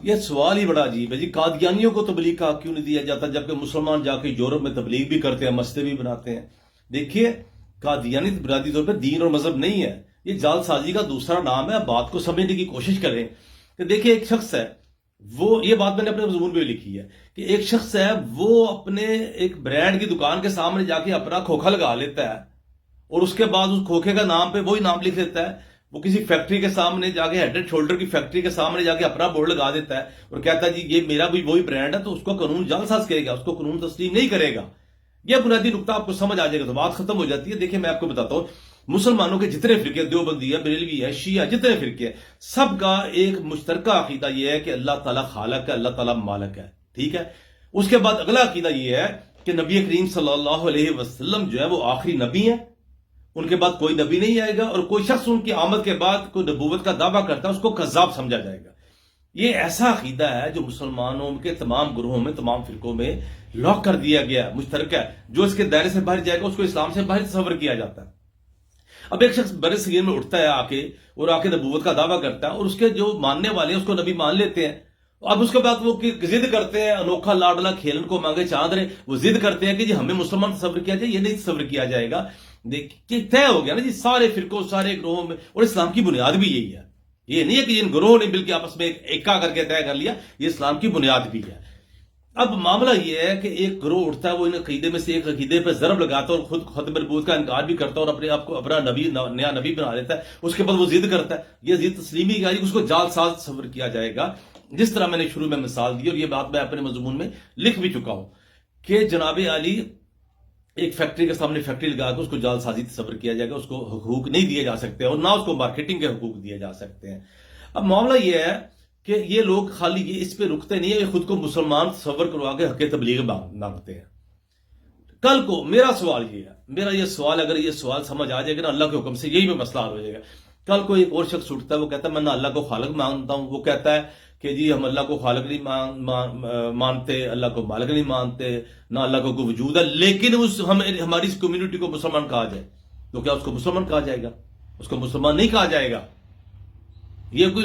یہ سوال ہی بڑا عجیب ہے جی. قادیانیوں کو تبلیغ کا حق کیوں نہیں دیا جاتا جبکہ مسلمان جا کے یورپ میں تبلیغ بھی کرتے ہیں، مسجدیں بھی بناتے ہیں؟ دیکھیے، قادیانی بنیادی طور پہ دین اور مذہب نہیں ہے، یہ جال سازی کا دوسرا نام ہے. بات کو سمجھنے کی کوشش کریں کہ دیکھیے ایک شخص ہے، وہ یہ بات میں نے اپنے مضمون میں لکھی ہے کہ ایک شخص ہے وہ اپنے ایک برانڈ کی دکان کے سامنے جا کے اپنا کھوکھا لگا لیتا ہے اور اس کے بعد اس کھوکھے کا نام پہ وہی نام لکھ دیتا ہے. وہ کسی فیکٹری کے سامنے جا کے ہیڈ اینڈ شولڈر کی فیکٹری کے سامنے جا کے اپنا بورڈ لگا دیتا ہے اور کہتا ہے جی یہ میرا بھی وہی برانڈ ہے، تو اس کو قانون جعل ساز کہے گا، اس کو قانون تسلیم نہیں کرے گا. یہ بنیادی نقطہ آپ کو سمجھ آ جائے گا تو بات ختم ہو جاتی ہے. دیکھیں میں آپ کو بتاتا ہوں، مسلمانوں کے جتنے فرقے، دیوبندی ہے، بریلوی ہے، شیعہ، جتنے فرقے ہیں، سب کا ایک مشترکہ عقیدہ یہ ہے کہ اللہ تعالیٰ خالق ہے، اللہ تعالیٰ مالک ہے. ٹھیک ہے. اس کے بعد اگلا عقیدہ یہ ہے کہ نبی کریم صلی اللہ علیہ وسلم جو ہے وہ آخری نبی ہیں، ان کے بعد کوئی نبی نہیں آئے گا، اور کوئی شخص ان کی آمد کے بعد کوئی نبوت کا دعویٰ کرتا ہے اس کو کذاب سمجھا جائے گا. یہ ایسا عقیدہ ہے جو مسلمانوں کے تمام گروہوں میں، تمام فرقوں میں لاک کر دیا گیا، مشترکہ ہے. جو اس کے دائرے سے باہر جائے گا اس کو اسلام سے باہر تصور کیا جاتا ہے. اب ایک شخص بر صغیر میں اٹھتا ہے آ کے نبوت کا دعویٰ کرتا ہے اور اس کے جو ماننے والے ہیں اس کو نبی مان لیتے ہیں. اب اس کے بعد وہ ضد کرتے ہیں، انوکھا لاڈلا کھیلن کو مانگے چاند رے، وہ ضد کرتے ہیں کہ جی ہمیں مسلمان تصور کیا جائے. یہ نہیں تصور کیا جائے گا. دیکھیے طے ہو گیا نا جی، سارے فرقوں، سارے گروہوں میں، اور اسلام کی بنیاد بھی یہی ہے. یہ نہیں ہے کہ ان گروہوں نے مل کے آپس میں ایکا کر کے طے کر لیا، یہ اسلام کی بنیاد بھی ہے. اب معاملہ یہ ہے کہ ایک گروہ اٹھتا ہے، وہ ان عقیدے میں سے ایک عقیدے پہ ضرب لگاتا ہے اور خود ختم نبوت کا انکار بھی کرتا ہے اور اپنے آپ کو اپنا نبی، نیا نبی بنا لیتا ہے. اس کے بعد وہ ضد کرتا ہے. یہ ضد تسلیمی کا اس کو جعل ساز تصور کیا جائے گا. جس طرح میں نے شروع میں مثال دی اور یہ بات میں اپنے مضمون میں لکھ بھی چکا ہوں کہ جناب علی ایک فیکٹری کے سامنے فیکٹری لگا کے اس کو جعل سازی تصور کیا جائے گا، اس کو حقوق نہیں دیے جا سکتے اور نہ اس کو مارکیٹنگ کے حقوق دیے جا سکتے ہیں. اب معاملہ یہ ہے کہ یہ لوگ خالی یہ اس پہ رکتے نہیں ہیں، یہ خود کو مسلمان تصور کروا کے حق تبلیغ مانگتے ہیں. کل کو میرا سوال یہ ہے، میرا یہ سوال، اگر یہ سوال سمجھ آ جائے گا نا اللہ کے حکم سے، یہی میں مسئلہ حل ہو جائے گا. کل کو ایک اور شخص اٹھتا ہے، وہ کہتا ہے میں نہ اللہ کو خالق مانتا ہوں، وہ کہتا ہے کہ جی ہم اللہ کو خالق نہیں مانتے، اللہ کو مالک نہیں مانتے، نہ اللہ کو کوئی وجود ہے، لیکن ہماری اس کمیونٹی کو مسلمان کہا جائے تو کیا اس کو مسلمان کہا جائے گا؟ اس کو مسلمان نہیں کہا جائے گا. یہ کوئی